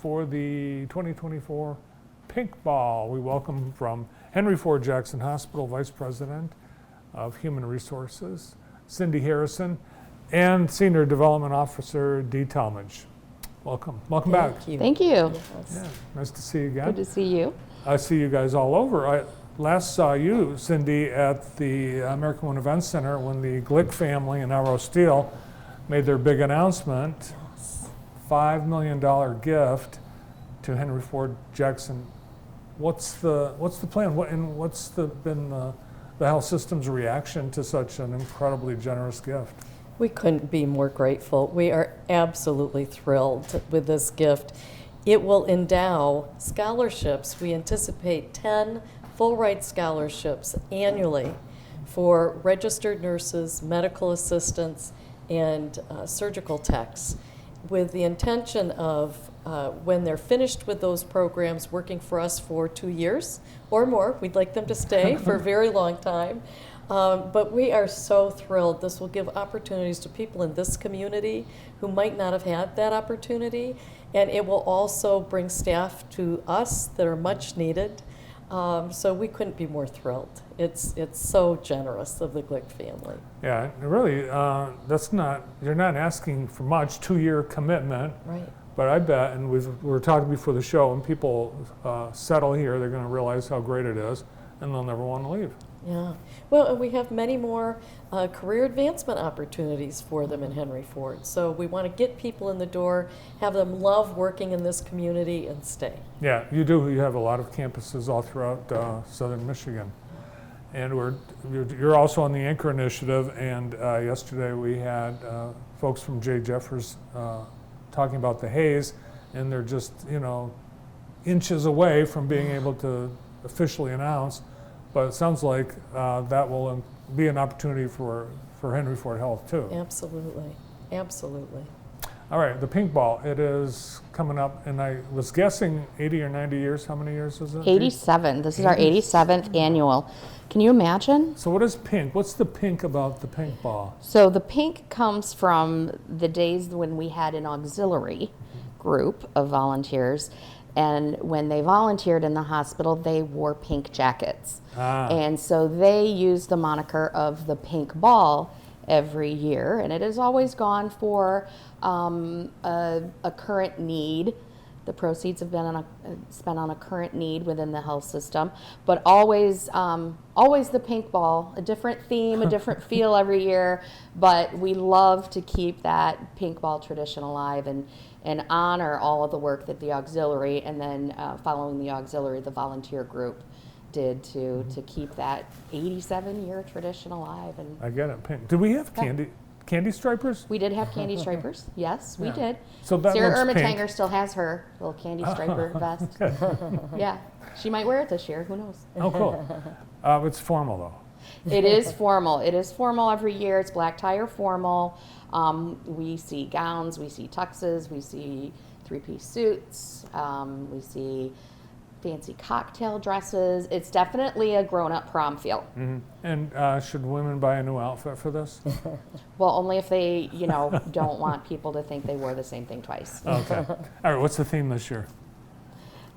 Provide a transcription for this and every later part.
for the 2024 Pink Ball. We welcome from Henry Ford Jackson Hospital Vice President of Human Resources, Cindy Harrison, and Senior Development Officer, Dee Talmage. Welcome back. Thank you. Yeah, nice to see you again. Good to see you. I see you guys all over. I last saw you, Cindy, at the American One Event Center when the Glick family and Arrow Steel made their big announcement, $5 million gift to Henry Ford Jackson. What's the plan? What's been the health system's reaction to such an incredibly generous gift? We couldn't be more grateful. We are absolutely thrilled with this gift. It will endow scholarships. We anticipate 10 full ride scholarships annually for registered nurses, medical assistants, and surgical techs, with the intention of when they're finished with those programs, working for us for 2 years or more. We'd like them to stay for a very long time. But we are so thrilled. This will give opportunities to people in this community who might not have had that opportunity, and it will also bring staff to us that are much needed. So we couldn't be more thrilled. It's so generous of the Glick family. Yeah, really, you're not asking for much, 2-year commitment. Right. But I bet, and we were talking before the show, when people settle here, they're going to realize how great it is, and they'll never want to leave. Yeah. Well, and we have many more career advancement opportunities for them in Henry Ford. So we want to get people in the door, have them love working in this community, and stay. Yeah, you do. You have a lot of campuses all throughout southern Michigan. And you're also on the Anchor Initiative, and yesterday we had folks from J. Jeffers talking about the Haze, and they're just, inches away from being able to officially announce. But it sounds like that will be an opportunity for Henry Ford Health too. Absolutely. Absolutely. All right, the Pink Ball, it is coming up, and I was guessing 80 or 90 years. How many years is it? 87. This is our 87th annual. Can you imagine? So what is pink? What's the pink about the Pink Ball? So the pink comes from the days when we had an auxiliary group of volunteers, and when they volunteered in the hospital, they wore pink jackets. And so they used the moniker of the Pink Ball every year, and it has always gone for a current need. The proceeds have been spent on a current need within the health system, but always the Pink Ball, a different theme, a different feel every year, but we love to keep that Pink Ball tradition alive and honor all of the work that the auxiliary, and then following the auxiliary, the volunteer group did to keep that 87-year tradition alive. And I get it, pink. Did we have candy stripers? we did have candy stripers. Yes, we did. So that Sarah looks pink. Ermitanger still has her little candy striper vest. Yeah, she might wear it this year. Who knows? Oh, cool. It's formal though. It is formal. It is formal every year. It's black tie or formal. We see gowns, we see tuxes, we see 3-piece suits, we see fancy cocktail dresses. It's definitely a grown-up prom feel. Mm-hmm. And should women buy a new outfit for this? Well, only if they, don't want people to think they wore the same thing twice. Okay. All right, what's the theme this year?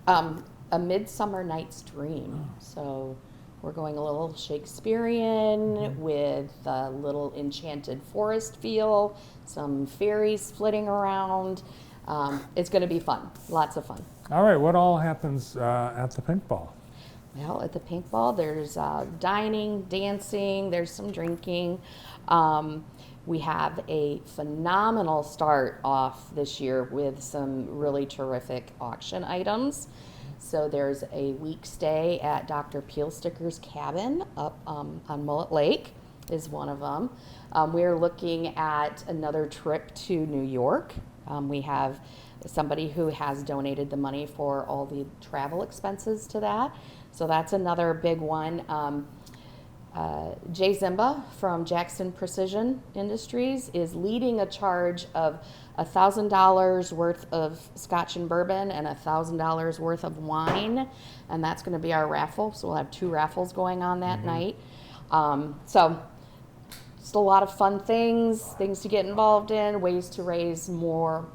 A Midsummer Night's Dream. So we're going a little Shakespearean with a little enchanted forest feel, some fairies flitting around. It's going to be fun, lots of fun. All right, what all happens at the Pink Ball? Well, at the Pink Ball, there's dining, dancing, there's some drinking. We have a phenomenal start off this year with some really terrific auction items. So there's a week stay at Dr. Peelsticker's cabin up on Mullet Lake is one of them. We're looking at another trip to New York. We have somebody who has donated the money for all the travel expenses to that. So that's another big one. Jay Zimba from Jackson Precision Industries is leading a charge of $1,000 worth of scotch and bourbon and $1,000 worth of wine, and that's going to be our raffle. So we'll have 2 raffles going on that night. So just a lot of fun things to get involved in, ways to raise more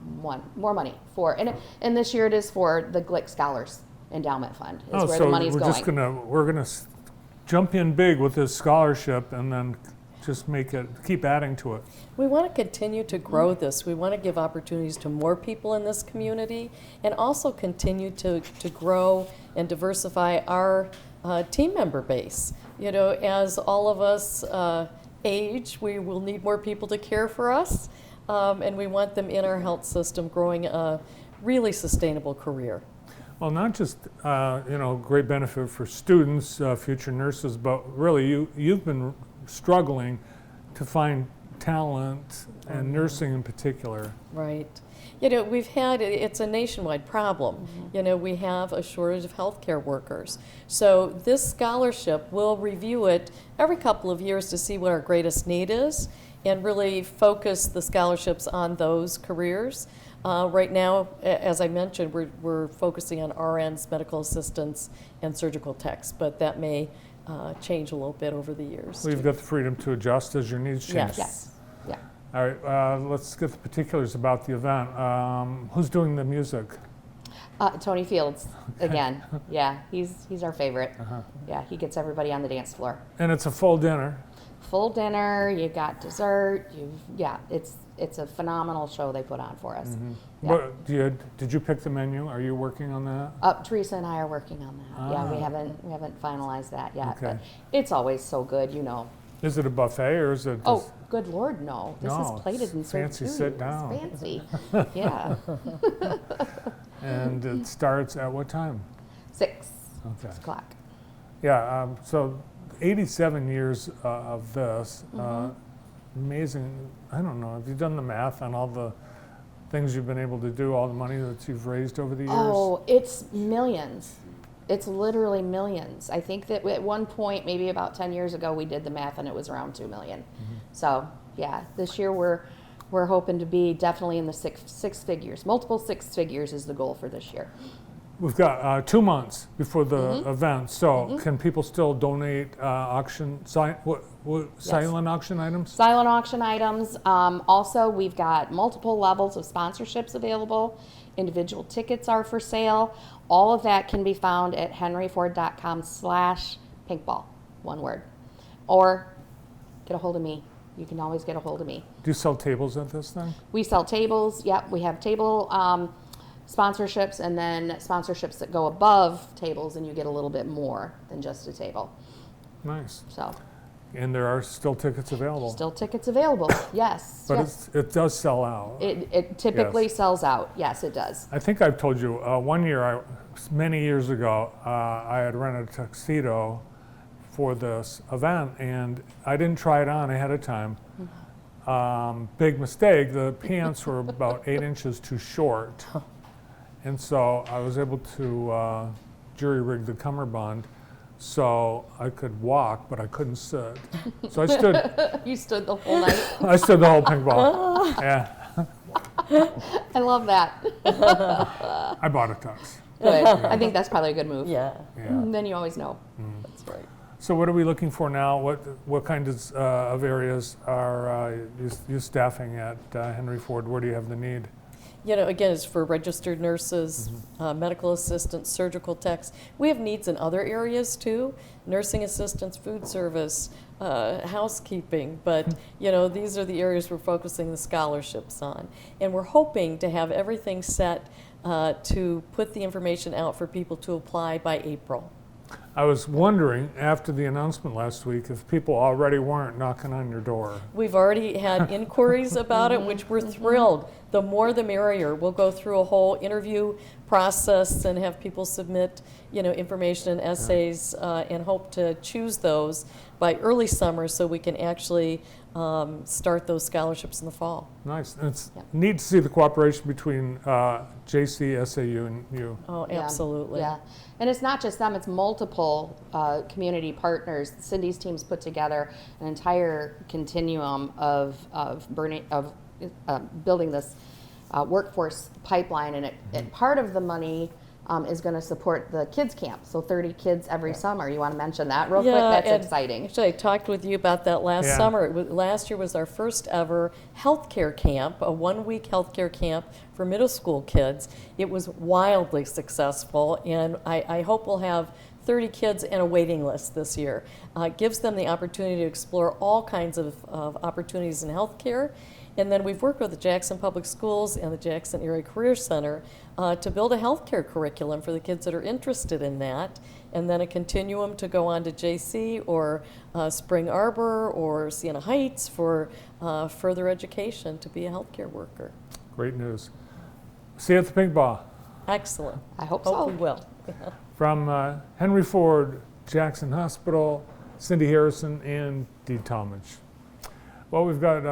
money for, and this year it is for the Glick Scholars Endowment Fund. Is where so the money's we're going. we're gonna jump in big with this scholarship and then just keep adding to it. We want to continue to grow this. We want to give opportunities to more people in this community and also continue to grow and diversify our team member base. You know, as all of us age, we will need more people to care for us, and we want them in our health system growing a really sustainable career. Well, not just great benefit for students, future nurses, but really you've been struggling to find talent and nursing in particular. Right. You know, it's a nationwide problem. You know, we have a shortage of healthcare workers. So this scholarship, will review it every couple of years to see what our greatest need is and really focus the scholarships on those careers. Right now, as I mentioned, we're focusing on RNs, medical assistants, and surgical techs, but that may change a little bit over the years. Well, you've got the freedom to adjust as your needs change. Yes. Yeah. All right, let's get the particulars about the event. Who's doing the music? Tony Fields again. Yeah, he's our favorite. Yeah, he gets everybody on the dance floor. And it's a full dinner. Full dinner. You got dessert. It's a phenomenal show they put on for us. Yeah. What, did you pick the menu? Are you working on that? Teresa and I are working on that. Yeah, we haven't finalized that yet. Okay. But it's always so good, you know. Is it a buffet or is it just... Oh, good Lord, no. This No, is plated and served fancy to sit you. down. It's fancy. Yeah. And it starts at what time? 6 Okay. o'clock. Yeah, so 87 years of this, amazing. I don't know, have you done the math on all the things you've been able to do, all the money that you've raised over the years? Oh, it's millions. It's literally millions. I think that at one point, maybe about 10 years ago, we did the math and it was around 2 million. So yeah, this year we're hoping to be definitely in the six figures. Multiple 6 figures is the goal for this year. We've got 2 months before the event, so can people still donate silent auction items? Silent auction items. Also, we've got multiple levels of sponsorships available. Individual tickets are for sale. All of that can be found at henryford.com/pinkball, one word. Or get a hold of me. You can always get a hold of me. Do you sell tables at this thing? We sell tables. Yep, we have table sponsorships and then sponsorships that go above tables, and you get a little bit more than just a table. Nice. So. And there are still tickets available. Still tickets available, yes. But yes. it does sell out. It typically Yes. sells out. Yes, it does. I think I've told you, one year, many years ago, I had rented a tuxedo for this event, and I didn't try it on ahead of time. Big mistake, the pants were about 8 inches too short. And so I was able to jury rig the cummerbund so I could walk, but I couldn't sit. So I stood. You stood the whole night. I stood the whole ping ball. Yeah, I love that. I bought a tux. Good. I think that's probably a good move. Yeah, Yeah. Then you always know. that's right. So what are we looking for now? What kinds of areas are you staffing at Henry Ford? Where do you have the need? You know, again, it's for registered nurses, medical assistants, surgical techs. We have needs in other areas too, nursing assistants, food service, housekeeping. But, you know, these are the areas we're focusing the scholarships on. And we're hoping to have everything set to put the information out for people to apply by April. I was wondering, after the announcement last week, if people already weren't knocking on your door. We've already had inquiries about it, which we're thrilled. The more the merrier. We'll go through a whole interview process and have people submit, you know, information and essays, and hope to choose those by early summer so we can actually start those scholarships in the fall. Nice. And it's Yep. neat to see the cooperation between JC, SAU, and you. Oh, Yeah. absolutely. Yeah. And it's not just them, it's multiple community partners. Cindy's team's put together an entire continuum of building this workforce pipeline, and part of the money is going to support the kids camp. So 30 kids every summer. You want to mention that real quick? Yeah, That's and exciting. Actually, I talked with you about that last Yeah. summer. Last year was our first ever healthcare camp, a 1-week healthcare camp for middle school kids. It was wildly successful, and I hope we'll have 30 kids and a waiting list this year. It gives them the opportunity to explore all kinds of opportunities in healthcare. And then we've worked with the Jackson Public Schools and the Jackson Area Career Center to build a healthcare curriculum for the kids that are interested in that, and then a continuum to go on to JC or Spring Arbor or Siena Heights for further education to be a healthcare worker. Great news. See you at the Pink Ball. Excellent. I hope Hope so. we will. From Henry Ford, Jackson Hospital, Cindy Harrison, and Dee Talmage. Well, we've got